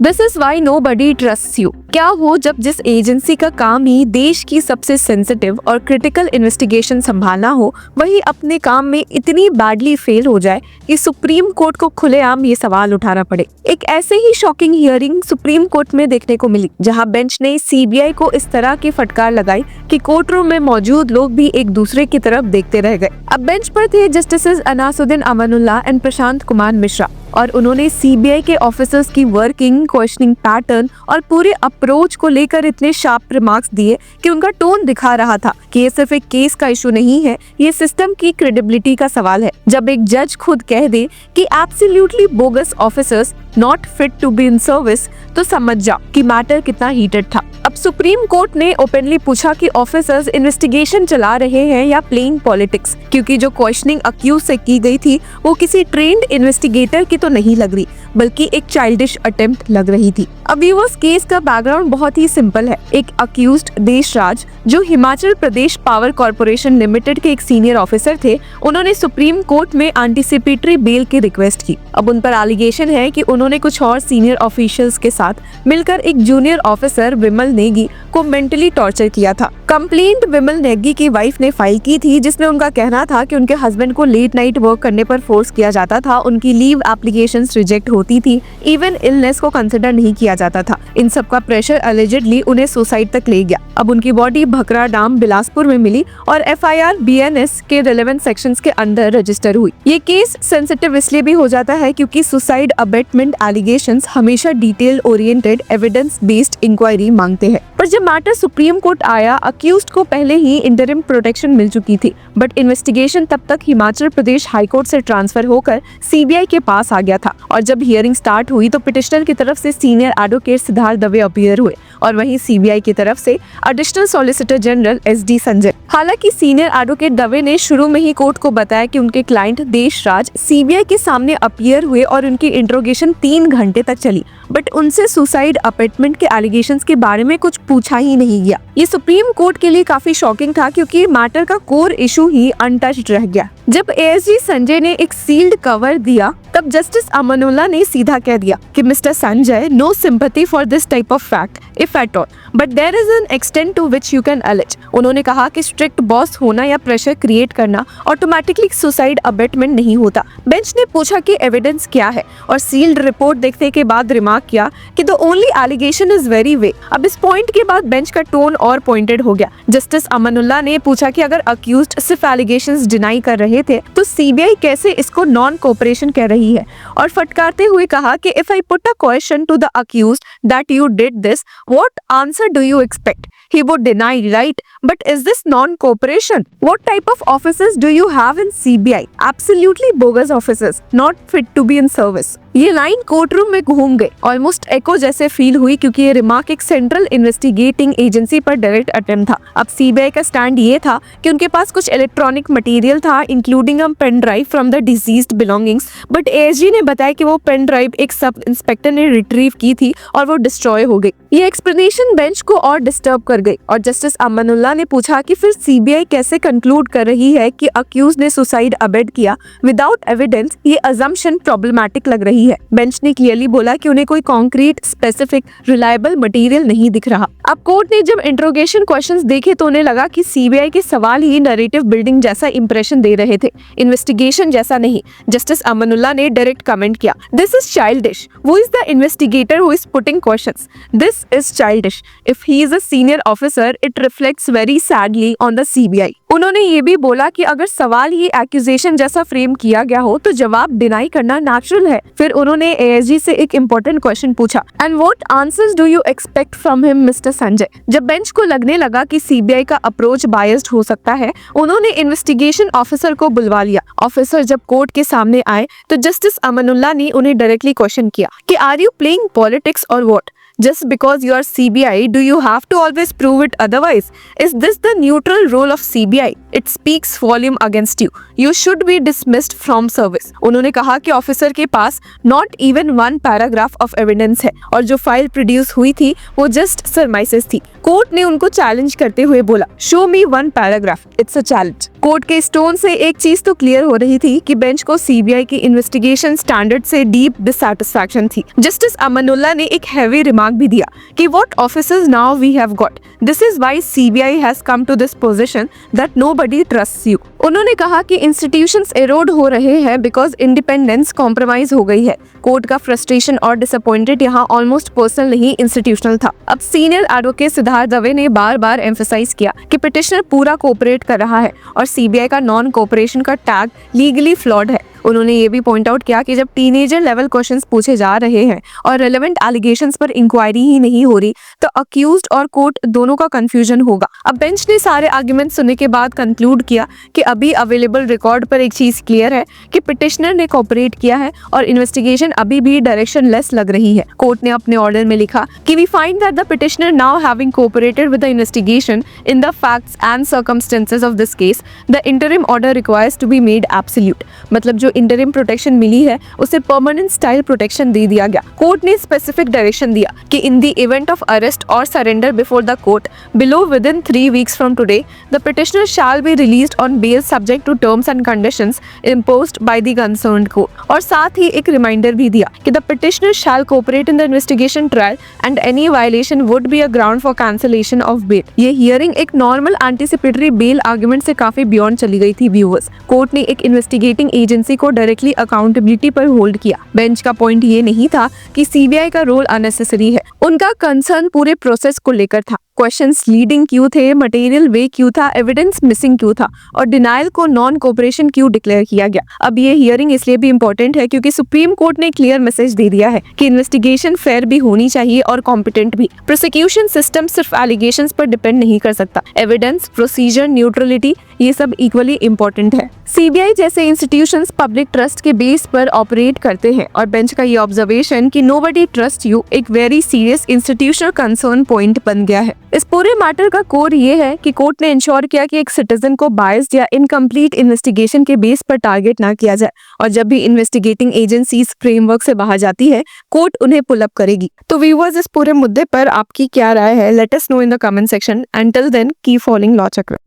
This is why nobody trusts you. क्या हो जब जिस एजेंसी का काम ही देश की सबसे सेंसिटिव और क्रिटिकल इन्वेस्टिगेशन संभालना हो, वही अपने काम में इतनी बैडली फेल हो जाए कि सुप्रीम कोर्ट को खुलेआम ये सवाल उठाना पड़े। एक ऐसे ही शॉकिंग हियरिंग सुप्रीम कोर्ट में देखने को मिली, जहां बेंच ने सीबीआई को इस तरह की फटकार लगाई कि कोर्ट रूम में मौजूद लोग भी एक दूसरे की तरफ देखते रह गए। अब बेंच पर थे जस्टिस अनासुद्दीन अमानुल्लाह एंड प्रशांत कुमार मिश्रा, और उन्होंने सीबीआई के ऑफिसर्स की वर्किंग, क्वेश्चनिंग पैटर्न और पूरे अप्रोच को लेकर इतने शार्प रिमार्क्स दिए कि उनका टोन दिखा रहा था कि ये सिर्फ एक केस का इशू नहीं है, ये सिस्टम की क्रेडिबिलिटी का सवाल है। जब एक जज खुद कह दे कि absolutely bogus officers not fit to be in service, तो समझ जाओ कि मैटर कितना हीटेड था। अब सुप्रीम कोर्ट ने ओपनली पूछा कि ऑफिसर्स इन्वेस्टिगेशन चला रहे हैं या प्लेइंग पॉलिटिक्स, क्योंकि जो क्वेश्चनिंग अक्यूज से की गई थी वो किसी ट्रेन्ड इन्वेस्टिगेटर की तो नहीं लग रही, बल्कि एक चाइल्डिश अटेम्प्ट लग रही थी। अब व्यूअर्स, केस का बैकग्राउंड बहुत ही सिंपल है। एक अक्यूज्ड देशराज, जो Himachal Pradesh power corporation limited के एक सीनियर ऑफिसर थे, उन्होंने सुप्रीम कोर्ट में एंटीसिपेटरी बेल की रिक्वेस्ट की। अब उन पर एलिगेशन है कि उन्होंने कुछ और सीनियर ऑफिशियल्स के साथ मिलकर एक जूनियर ऑफिसर विमल नेगी को मेंटली टॉर्चर किया था। कंप्लेंट विमल नेगी की वाइफ ने फाइल की थी, जिसमें उनका कहना था कि उनके हस्बैंड को लेट नाइट वर्क करने पर फोर्स किया जाता था, उनकी लीव एप्लीकेशंस रिजेक्ट होती थी, इवन इलनेस को कंसिडर नहीं किया जाता था। इन सब का प्रेशर अलिजिडली उन्हें सुसाइड तक ले गया। अब उनकी बॉडी भकरा डाम बिलासपुर में मिली और एफआईआर बीएनएस के रिलेवेंट सेक्शंस के अंडर रजिस्टर हुई। ये केस सेंसिटिव इसलिए भी हो जाता है क्योंकि सुसाइड अबेटमेंट एलिगेशंस हमेशा detail oriented evidence based inquiry मांगते हैं। पर जब मैटर सुप्रीम कोर्ट आया, अक्यूज्ड को पहले ही इंटरिम प्रोटेक्शन मिल चुकी थी, बट इन्वेस्टिगेशन तब तक हिमाचल प्रदेश हाईकोर्ट से ट्रांसफर होकर सीबीआई के पास आ गया था। और जब हियरिंग स्टार्ट हुई तो पिटिशनर की तरफ से senior advocate Siddharth Dave appear हुए और वहीं सीबीआई की तरफ से additional solicitor general SD Sanjay. हालांकि सीनियर एडवोकेट दवे ने शुरू में ही कोर्ट को बताया कि उनके क्लाइंट देशराज सीबीआई के सामने अपीयर हुए और उनकी इंट्रोगेशन 3 घंटे तक चली, बट उनसे सुसाइड अपेटमेंट के एलिगेशंस के बारे में कुछ पूछा ही नहीं गया। ये सुप्रीम कोर्ट के लिए काफी शॉकिंग था, क्योंकि मैटर का कोर इशू ही अनटच्ड रह गया। जब एएसजी संजय ने एक सील्ड कवर दिया, तब जस्टिस अमानुल्लाह ने सीधा कह दिया कि mister Sanjay, no sympathy for this type of fact if at all, but there is an extent to which you can allege. उन्होंने कहा कि स्ट्रिक्ट बॉस होना या प्रेशर क्रिएट करना ऑटोमेटिकली सुसाइड अबेटमेंट नहीं होता। बेंच ने पूछा कि एविडेंस क्या है, और सील्ड रिपोर्ट देखने के बाद रिमार्क किया कि the only allegation is very way. अब इस पॉइंट के बाद बेंच का टोन और पॉइंटेड हो गया। जस्टिस अमानुल्लाह ने पूछा कि अगर अक्यूज्ड सिर्फ एलिगेशंस डिनाई कर रहे थे, तो सीबीआई कैसे इसको नॉन कोऑपरेशन कह रही है, और फटकारते हुए कहा कि if I put a question to the accused that you did this, what answer do you expect? He would deny, right? But is this non-cooperation? What type of officers do you have in CBI? Absolutely bogus officers, not fit to be in service. ये line courtroom में घूम गई, almost एको जैसे feel हुई, क्योंकि ये remark एक central investigating agency पर डायरेक्ट अटेम्प्ट था। अब सीबीआई का स्टैंड ये था कि उनके पास कुछ इलेक्ट्रॉनिक मटेरियल था, including a pen drive from the deceased belongings, but ASG ने बताया कि वो पेन ड्राइव एक सब इंस्पेक्टर ने रिट्रीव की थी और वो डिस्ट्रॉय हो गई। ये एक्सप्लेनेशन बेंच को और डिस्टर्ब कर गई, और जस्टिस अमानुल्लाह ने पूछा कि फिर सीबीआई कैसे कंक्लूड कर रही है कि अक्यूज ने सुसाइड अबेट किया विदाउट एविडेंस। ये अजम्पशन प्रॉब्लमैटिक लग रही है। बेंच ने क्लियरली बोला कि उन्हें कोई कॉन्क्रीट, स्पेसिफिक, रिलायबल मटेरियल नहीं दिख रहा। अब कोर्ट ने जब इंट्रोगेशन क्वेश्चंस देखे तो उन्हें लगा कि सीबीआई के सवाल ही नैरेटिव बिल्डिंग जैसा इंप्रेशन दे रहे थे, इन्वेस्टिगेशन जैसा नहीं। जस्टिस अमानुल्लाह ने डायरेक्ट कमेंट किया, this is childish. Who is the investigator who is putting questions? This is childish. If he is a senior officer, it reflects very sadly on the CBI. उन्होंने ये भी बोला कि अगर सवाल ही एक्यूजेशन जैसा फ्रेम किया गया हो तो जवाब डिनाई करना नेचुरल है। फिर उन्होंने एएसजी से एक इम्पोर्टेंट क्वेश्चन पूछा, and what answers do you expect from him mister Sanjay? जब बेंच को लगने लगा कि सीबीआई का अप्रोच बायस्ड हो सकता है, उन्होंने इन्वेस्टिगेशन ऑफिसर को बुलवा लिया। ऑफिसर जब कोर्ट के सामने आए तो जस्टिस अमानुल्लाह ने उन्हें डायरेक्टली क्वेश्चन किया कि आर यू प्लेइंग पॉलिटिक्स और what? Just because you are CBI, do you have to always prove it otherwise? Is this the neutral role of CBI? It speaks volume against you. You should be dismissed from service. उन्होंने कहा कि officer के पास not even one paragraph of evidence है और जो file produce हुई थी वो जस्ट सरमाइसेस थी। कोर्ट ने उनको चैलेंज करते हुए बोला, show me one paragraph, it's a challenge. Court के इस टोन से एक चीज तो क्लियर हो रही थी कि बेंच को सीबीआई की इन्वेस्टिगेशन स्टैंडर्ड से डीप डिससैटिस्फैक्शन थी। जस्टिस अमानुल्लाह ने एक हैवी रिमार्क भी दिया कि what officers now we have got, this is why CBI has come to this position that nobody trusts you. उन्होंने कहा कि इंस्टीट्यूशंस एरोड हो रहे हैं बिकॉज इंडिपेंडेंस कॉम्प्रोमाइज हो गई है। कोर्ट का फ्रस्ट्रेशन और डिसअपॉइंटेड यहाँ ऑलमोस्ट पर्सनल नहीं इंस्टीट्यूशनल था। अब सीनियर एडवोकेट सिद्धार्थ दवे ने बार बार एम्फसाइज किया कि पिटिशनर पूरा कोऑपरेट कर रहा है और सीबीआई का नॉन कोऑपरेशन का टैग लीगली फ्लॉड है। उन्होंने ये भी पॉइंट आउट किया कि जब टीनेजर लेवल क्वेश्चंस पूछे जा रहे हैं और रेलेवेंट एलिगेशंस पर इंक्वायरी ही नहीं हो रही तो अक्यूज्ड और कोर्ट दोनों का कंफ्यूजन होगा। अब बेंच ने सारे आर्गुमेंट सुनने के बाद कंक्लूड किया कि अभी अवेलेबल रिकॉर्ड पर एक चीज क्लियर है कि पिटिशनर ने कोऑपरेट किया है और इन्वेस्टिगेशन अभी भी डायरेक्शनलेस लग रही है। कोर्ट ने अपने ऑर्डर में लिखा कि we find that the petitioner now having cooperated with the investigation in the facts and circumstances of this case, the interim order requires to be made absolute. मतलब जो इंटरिम प्रोटेक्शन मिली है उसे permanent style protection दे दिया गया। Court ने specific direction दिया कि in the event of arrest और surrender before the court below within 3 weeks from today, the petitioner shall be released on bail subject to terms and conditions imposed by the concerned court. और साथ ही एक reminder भी दिया कि the petitioner shall cooperate in the investigation trial and any violation would be a ground for cancellation of bail. ये hearing एक normal anticipatory bail argument से काफी बियॉन्ड चली गई थी व्यूअर्स। कोर्ट ने एक इन्वेस्टिगेटिंग एजेंसी को डायरेक्टली अकाउंटेबिलिटी पर होल्ड किया। बेंच का पॉइंट ये नहीं था कि सीबीआई का रोल अननेसेसरी है, उनका कंसर्न पूरे प्रोसेस को लेकर था। क्वेश्चंस लीडिंग क्यों थे, मटेरियल वे क्यों था, एविडेंस मिसिंग क्यों था और डिनायल को नॉन कोऑपरेशन क्यों डिक्लेयर किया गया। अब ये हियरिंग इसलिए भी इंपॉर्टेंट है क्योंकि सुप्रीम कोर्ट ने क्लियर मैसेज दे दिया है कि इन्वेस्टिगेशन फेयर भी होनी चाहिए और कॉम्पिटेंट भी। प्रोसिक्यूशन सिस्टम सिर्फ एलिगेशंस पर डिपेंड नहीं कर सकता। एविडेंस, प्रोसीजर, न्यूट्रलिटी, ये सब इक्वली इंपॉर्टेंट है। सीबीआई जैसे इंस्टीट्यूशंस पब्लिक ट्रस्ट के बेस पर ऑपरेट करते हैं और बेंच का ये ऑब्जर्वेशन कि नोबडी ट्रस्ट यू एक very serious institutional concern point बन गया है। इस पूरे मैटर का कोर ये है कि कोर्ट ने इंश्योर किया कि एक सिटीजन को बायस्ड या इनकम्प्लीट इन्वेस्टिगेशन के बेस पर टारगेट ना किया जाए और जब भी इन्वेस्टिगेटिंग एजेंसीज फ्रेमवर्क से बाहर जाती है कोर्ट उन्हें पुल अप करेगी। तो व्यूअर्स, इस पूरे मुद्दे पर आपकी क्या राय है? Let us know in the comment section. Until then keep following law चक्र।